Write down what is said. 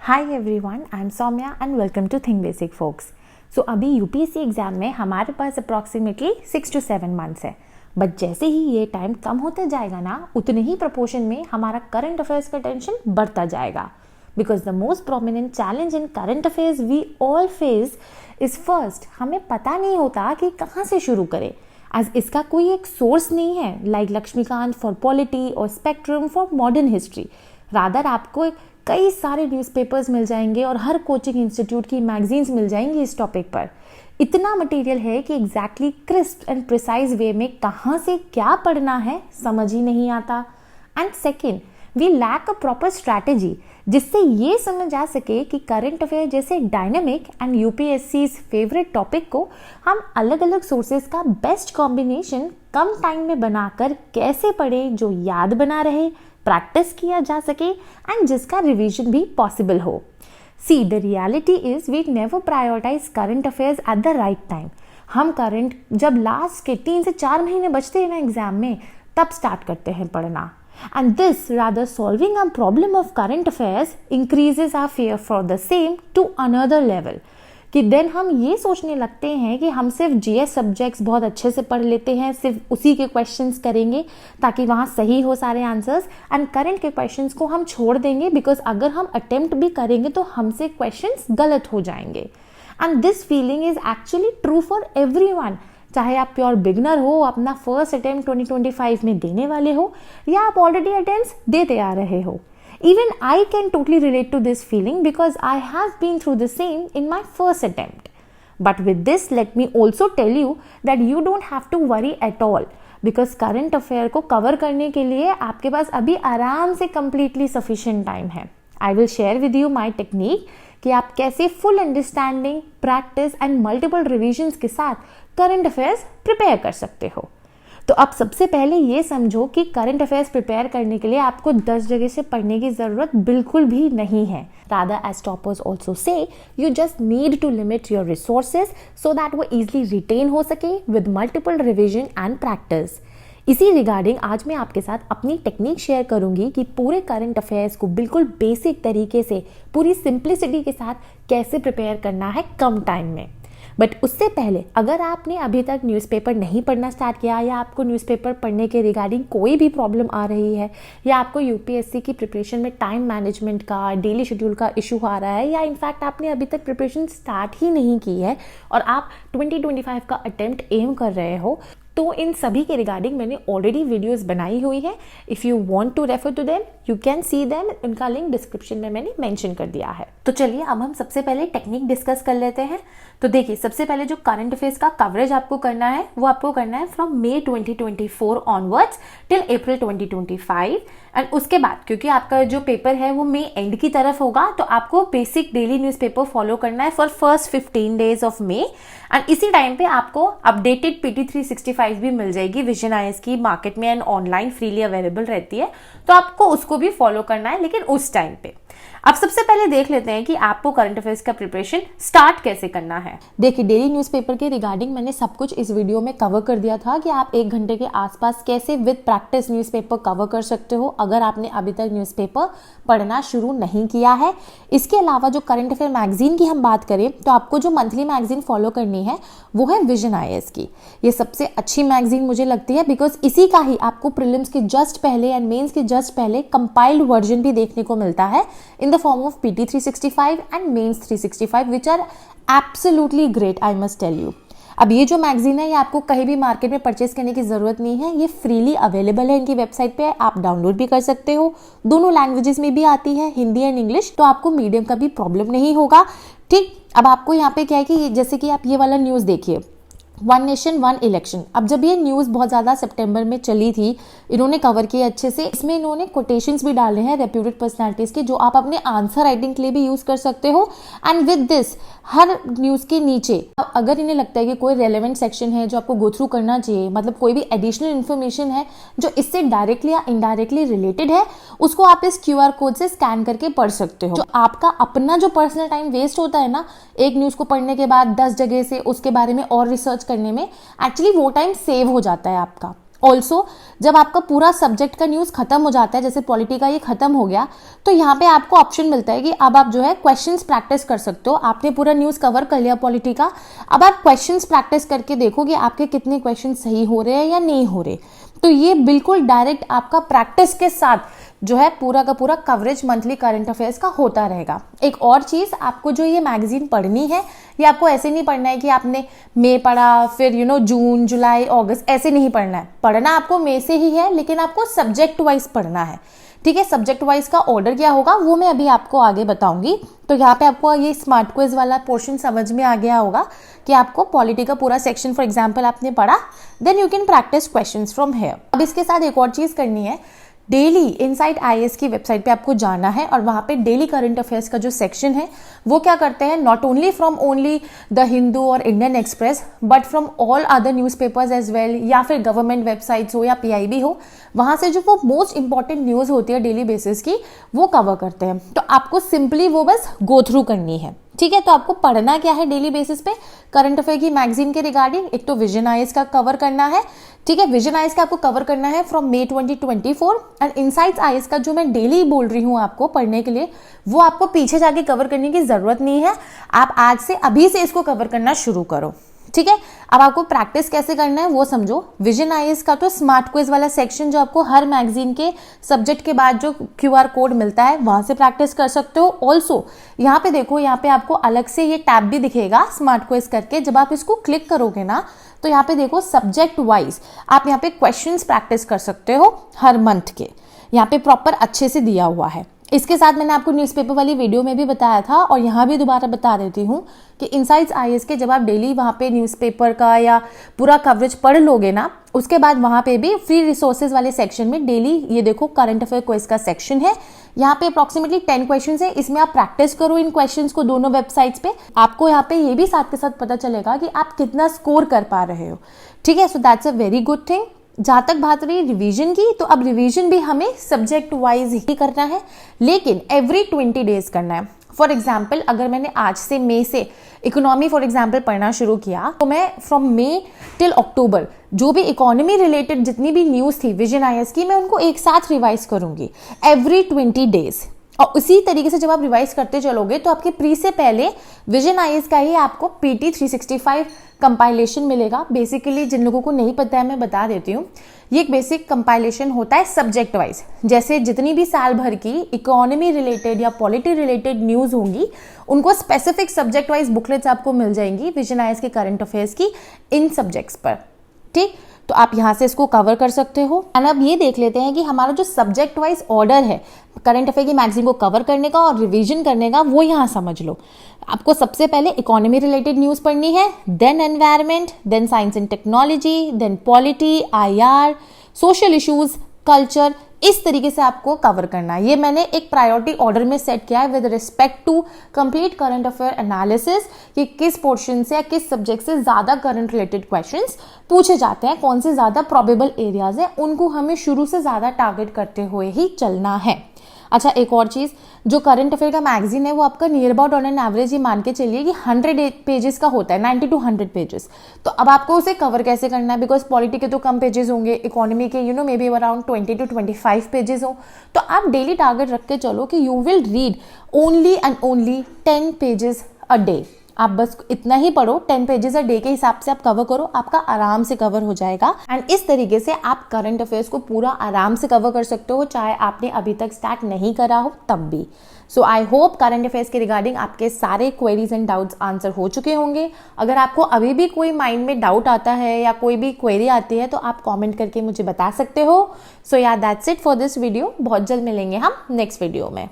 Hi everyone, I am Saumya and welcome to Think Basic Folks. So अभी UPSC exam में हमारे पास approximately 6 to 7 months है। But जैसे ही ये टाइम कम होता जाएगा ना, उतने ही प्रपोर्शन में हमारा करंट अफेयर्स का टेंशन बढ़ता जाएगा। Because the most prominent challenge in current affairs we all face is first, हमें पता नहीं होता कि कहाँ से शुरू करें, एज इसका कोई एक सोर्स नहीं है लाइक लक्ष्मीकांत फॉर पॉलिटी और spectrum for modern history. Rather आपको कई सारे न्यूज़पेपर्स मिल जाएंगे और हर कोचिंग इंस्टीट्यूट की मैगजीन्स मिल जाएंगी इस टॉपिक पर। इतना मटेरियल है कि एग्जैक्टली क्रिस्प एंड प्रिसाइज वे में कहाँ से क्या पढ़ना है समझ ही नहीं आता। And second, we lack a proper strategy जिससे ये समझ आ सके कि करंट अफेयर जैसे dynamic and UPSC favourite topic को हम अलग अलग सोर्सेज का बेस्ट कॉम्बिनेशन कम टाइम में बनाकर कैसे पढ़ें जो याद बना रहे, प्रैक्टिस किया जा सके एंड जिसका रिवीजन भी पॉसिबल हो। See the reality is we never prioritise current affairs at the right time. हम करंट जब लास्ट के 3 से 4 महीने बचते हैं ना एग्जाम में, तब स्टार्ट करते हैं पढ़ना। And this rather solving a problem of current affairs increases our fear for the same to another level. कि देन हम ये सोचने लगते हैं कि हम सिर्फ जीएस सब्जेक्ट्स बहुत अच्छे से पढ़ लेते हैं, सिर्फ उसी के क्वेश्चंस करेंगे ताकि वहाँ सही हो सारे आंसर्स, एंड करंट के क्वेश्चंस को हम छोड़ देंगे बिकॉज अगर हम अटेम्प्ट भी करेंगे तो हमसे क्वेश्चंस गलत हो जाएंगे। And this feeling is actually true for everyone, चाहे आप प्योर बिगनर हो, अपना फर्स्ट अटेम्प्ट 2025 में देने वाले हो, या आप ऑलरेडी अटेम्प्ट्स देते आ रहे हो। Even I can totally relate to this feeling because I have been through the same in my first attempt. But with this, let me also tell you that you don't have to worry at all because current affair को cover करने के लिए आपके पास अभी आराम से completely sufficient time है। I will share with you my technique कि आप कैसे full understanding, practice and multiple revisions के साथ current affairs prepare कर सकते हो। तो अब सबसे पहले ये समझो कि करंट अफेयर्स प्रिपेयर करने के लिए आपको 10 जगह से पढ़ने की जरूरत बिल्कुल भी नहीं है। Rather as toppers also say, you just need to limit your resources so that वो इजिली रिटेन हो सके with multiple revision and practice. इसी रिगार्डिंग आज मैं आपके साथ अपनी टेक्निक शेयर करूंगी कि पूरे करंट अफेयर्स को बिल्कुल बेसिक तरीके से पूरी सिंप्लिसिटी के साथ कैसे प्रिपेयर करना है कम टाइम में। बट उससे पहले अगर आपने अभी तक न्यूज़पेपर नहीं पढ़ना स्टार्ट किया, या आपको न्यूज़पेपर पढ़ने के रिगार्डिंग कोई भी प्रॉब्लम आ रही है, या आपको यूपीएससी की प्रिपरेशन में टाइम मैनेजमेंट का, डेली शेड्यूल का इशू आ रहा है, या इनफैक्ट आपने अभी तक प्रिपरेशन स्टार्ट ही नहीं की है और आप 2025 का अटेम्प्ट एम कर रहे हो, तो इन सभी के रिगार्डिंग मैंने ऑलरेडी वीडियोस बनाई हुई है। If you want to refer to them you can see them, उनका लिंक डिस्क्रिप्शन में मैंने मेंशन कर दिया है। तो चलिए अब हम सबसे पहले टेक्निक डिस्कस कर लेते हैं। तो देखिए, सबसे पहले जो करंट अफेयर्स का कवरेज आपको करना है वो आपको करना है from May 2024 onwards till April 2025। And उसके बाद क्योंकि आपका जो पेपर है वो May एंड की तरफ होगा, तो आपको बेसिक डेली न्यूज़पेपर फॉलो करना है for first 15 days of May। And इसी टाइम पे आपको अपडेटेड PT 365 भी मिल जाएगी विजन आईएएस की, मार्केट में एंड ऑनलाइन फ्रीली अवेलेबल रहती है, तो आपको उसको भी फॉलो करना है लेकिन उस टाइम पे। अब सबसे पहले देख लेते हैं कि आपको करंट अफेयर्स का प्रिपरेशन स्टार्ट कैसे करना है। देखिए, डेली न्यूज़पेपर के रिगार्डिंग मैंने सब कुछ इस वीडियो में कवर कर दिया था कि आप 1 घंटे के आसपास कैसे विद प्रैक्टिस न्यूज़पेपर कवर कर सकते हो अगर आपने अभी तक न्यूज़पेपर पढ़ना शुरू नहीं किया है। इसके अलावा जो करंट अफेयर मैगजीन की हम बात करें तो आपको जो मंथली मैगजीन फॉलो करनी है वो है विजन आईएएस की। ये सबसे अच्छी मैगजीन मुझे लगती है बिकॉज इसी का ही आपको प्रीलिम्स के जस्ट पहले एंड मेंस के जस्ट पहले कंपाइल्ड वर्जन भी देखने को मिलता है in the form of PT 365 and Mains 365 which are absolutely great, I must tell you। अब ये जो मैगजीन है ये आपको कहीं भी मार्केट में परचेस करने की ज़रूरत नहीं है, ये फ्रीली अवेलेबल है इनकी वेबसाइट पे, आप डाउनलोड भी कर सकते हो। दोनों लैंग्वेजेस में भी आती है, हिंदी एंड इंग्लिश, तो आपको मीडियम का भी प्रॉब्लम नहीं होगा। ठीक, अब आपको यहाँ पे क्या है कि जैसे कि आप ये वाला न्यूज़ देखिए, 1 नेशन 1 इलेक्शन। अब जब ये न्यूज़ बहुत ज़्यादा सितंबर में चली थी, इन्होंने कवर किया अच्छे से। इसमें इन्होंने कोटेशंस भी डाले हैं रेप्यूटेड पर्सनालिटीज़ के, जो आप अपने आंसर राइटिंग के लिए भी यूज़ कर सकते हो। And with this her news के नीचे अगर इन्हें लगता है कि कोई रेलेवेंट सेक्शन है जो आपको गो थ्रू करना चाहिए, मतलब कोई भी एडिशनल इन्फॉर्मेशन है जो इससे डायरेक्टली या इनडायरेक्टली रिलेटेड है, उसको आप इस QR कोड से स्कैन करके पढ़ सकते हो। जो आपका अपना जो पर्सनल टाइम वेस्ट होता है ना एक न्यूज़ को पढ़ने के बाद 10 जगह से उसके बारे में और रिसर्च करने में, एक्चुअली वो टाइम सेव हो जाता है आपका। ऑल्सो जब आपका पूरा सब्जेक्ट का न्यूज़ खत्म हो जाता है, जैसे पॉलिटी का ये खत्म हो गया, तो यहाँ पे आपको ऑप्शन मिलता है कि अब आप जो है क्वेश्चंस प्रैक्टिस कर सकते हो। आपने पूरा न्यूज़ कवर कर लिया पॉलिटी का, अब आप क्वेश्चंस प्रैक्टिस करके देखो कि आपके कितने क्वेश्चन सही हो रहे हैं या नहीं हो रहे। तो ये बिल्कुल डायरेक्ट आपका प्रैक्टिस के साथ जो है पूरा का पूरा कवरेज मंथली करंट अफेयर्स का होता रहेगा। एक और चीज़, आपको जो ये मैगजीन पढ़नी है, ये आपको ऐसे नहीं पढ़ना है कि आपने मई पढ़ा फिर जून जुलाई अगस्त, ऐसे नहीं पढ़ना है। पढ़ना आपको मई से ही है, लेकिन आपको सब्जेक्ट वाइज पढ़ना है। ठीक है, सब्जेक्ट वाइज का ऑर्डर क्या होगा वो मैं अभी आपको आगे बताऊंगी। तो यहाँ पे आपको ये स्मार्ट क्विज वाला पोर्शन समझ में आ गया होगा कि आपको पॉलिटी का पूरा सेक्शन फॉर एग्जांपल आपने पढ़ा, then you can practise questions from here. अब इसके साथ एक और चीज़ करनी है, डेली इनसाइट आईएएस की वेबसाइट पे आपको जाना है और वहाँ पे डेली करंट अफेयर्स का जो सेक्शन है वो क्या करते हैं, not only from only the Hindu और Indian Express but from all other newspapers as well, या फिर गवर्नमेंट वेबसाइट्स हो या पीआईबी हो, वहाँ से जो वो मोस्ट इंपॉर्टेंट न्यूज़ होती है डेली बेसिस की वो कवर करते हैं। तो आपको सिंपली वो बस गो थ्रू करनी है। ठीक है, तो आपको पढ़ना क्या है डेली बेसिस पे करंट अफेयर की मैगजीन के रिगार्डिंग। एक तो विजन आईएएस का कवर करना है। ठीक है, विजन आईएएस का आपको कवर करना है from May 2024 and insights IAS का जो मैं डेली बोल रही हूँ आपको पढ़ने के लिए, वो आपको पीछे जाके कवर करने की जरूरत नहीं है। आप आज से अभी से इसको कवर करना शुरू करो। ठीक है, अब आपको प्रैक्टिस कैसे करना है वो समझो। विजन आईएएस का तो स्मार्ट क्विज वाला सेक्शन जो आपको हर मैगजीन के सब्जेक्ट के बाद जो क्यूआर कोड मिलता है वहां से प्रैक्टिस कर सकते हो। ऑल्सो यहाँ पे देखो, यहाँ पे आपको अलग से ये टैब भी दिखेगा स्मार्ट क्विज करके। जब आप इसको क्लिक करोगे ना तो यहाँ पे देखो सब्जेक्ट वाइज आप यहाँ पे क्वेश्चंस प्रैक्टिस कर सकते हो हर मंथ के। यहाँ पे प्रॉपर अच्छे से दिया हुआ है। इसके साथ मैंने आपको न्यूज़पेपर वाली वीडियो में भी बताया था और यहाँ भी दोबारा बता देती हूँ कि इनसाइट्स आईएएस के जब आप डेली वहाँ पे न्यूज़पेपर का या पूरा कवरेज पढ़ लोगे ना, उसके बाद वहाँ पे भी फ्री रिसोर्सेज वाले सेक्शन में डेली ये देखो करंट अफेयर क्विज का सेक्शन है। यहाँ पे अप्रोक्सीमेटली 10 क्वेश्चंस है। इसमें आप प्रैक्टिस करो इन क्वेश्चंस को दोनों वेबसाइट्स पे। आपको यहाँ पे ये भी साथ के साथ पता चलेगा कि आप कितना स्कोर कर पा रहे हो। ठीक है, so that's a very good thing. जहाँ तक बात रही रिवीजन की, तो अब रिवीजन भी हमें सब्जेक्ट वाइज ही करना है, लेकिन एवरी 20 डेज करना है। फॉर एग्जाम्पल अगर मैंने आज से मई से इकोनॉमी फॉर एग्जाम्पल पढ़ना शुरू किया, तो मैं फ्रॉम मई टिल अक्टूबर जो भी इकोनॉमी रिलेटेड जितनी भी न्यूज़ थी विजन आईएएस की, मैं उनको एक साथ रिवाइज करूंगी एवरी 20 डेज। और उसी तरीके से जब आप रिवाइज करते चलोगे तो आपके प्री से पहले विजन आईएएस का ही आपको पीटी 365 कंपाइलेशन मिलेगा। बेसिकली जिन लोगों को नहीं पता है मैं बता देती हूँ, ये एक बेसिक कंपाइलेशन होता है सब्जेक्ट वाइज। जैसे जितनी भी साल भर की इकोनॉमी रिलेटेड या पॉलिटी रिलेटेड न्यूज़ होंगी, उनको स्पेसिफिक सब्जेक्ट वाइज बुकलेट्स आपको मिल जाएंगी विजन आईएएस के करंट अफेयर्स की इन सब्जेक्ट्स पर। ठीक, तो आप यहाँ से इसको कवर कर सकते हो। एंड अब ये देख लेते हैं कि हमारा जो सब्जेक्ट वाइज ऑर्डर है करंट अफेयर की मैगजीन को कवर करने का और रिवीजन करने का, वो यहाँ समझ लो। आपको सबसे पहले इकोनॉमी रिलेटेड न्यूज़ पढ़नी है, then environment, then science and technology, then polity, IR, social issues, culture, इस तरीके से आपको कवर करना है। ये मैंने एक प्रायोरिटी ऑर्डर में सेट किया है with respect to complete current affair analysis कि किस पोर्शन से या किस सब्जेक्ट से ज़्यादा करंट रिलेटेड क्वेश्चंस पूछे जाते हैं, कौन से ज़्यादा प्रोबेबल एरियाज हैं, उनको हमें शुरू से ज़्यादा टारगेट करते हुए ही चलना है। अच्छा, एक और चीज़, जो करंट अफेयर का मैगजीन है वो आपका near about on an average ये मान के चलिए कि 100 पेजेस का होता है, 90 to 100 पेजेस। तो अब आपको उसे कवर कैसे करना है, बिकॉज पॉलिटी के तो कम पेजेस होंगे, इकोनॉमी के may be around 20 to 25 pages हो। तो आप डेली टारगेट रख के चलो कि you will read only and only 10 pages a day. आप बस इतना ही पढ़ो, 10 पेजेस अ डे के हिसाब से आप कवर करो, आपका आराम से कवर हो जाएगा। एंड इस तरीके से आप करंट अफेयर्स को पूरा आराम से कवर कर सकते हो, चाहे आपने अभी तक स्टार्ट नहीं करा हो तब भी। सो आई होप करंट अफेयर्स के रिगार्डिंग आपके सारे क्वेरीज एंड डाउट्स आंसर हो चुके होंगे। अगर आपको अभी भी कोई माइंड में डाउट आता है या कोई भी क्वेरी आती है तो आप कॉमेंट करके मुझे बता सकते हो। सो या that's it for this video. बहुत जल्द मिलेंगे हम नेक्स्ट वीडियो में।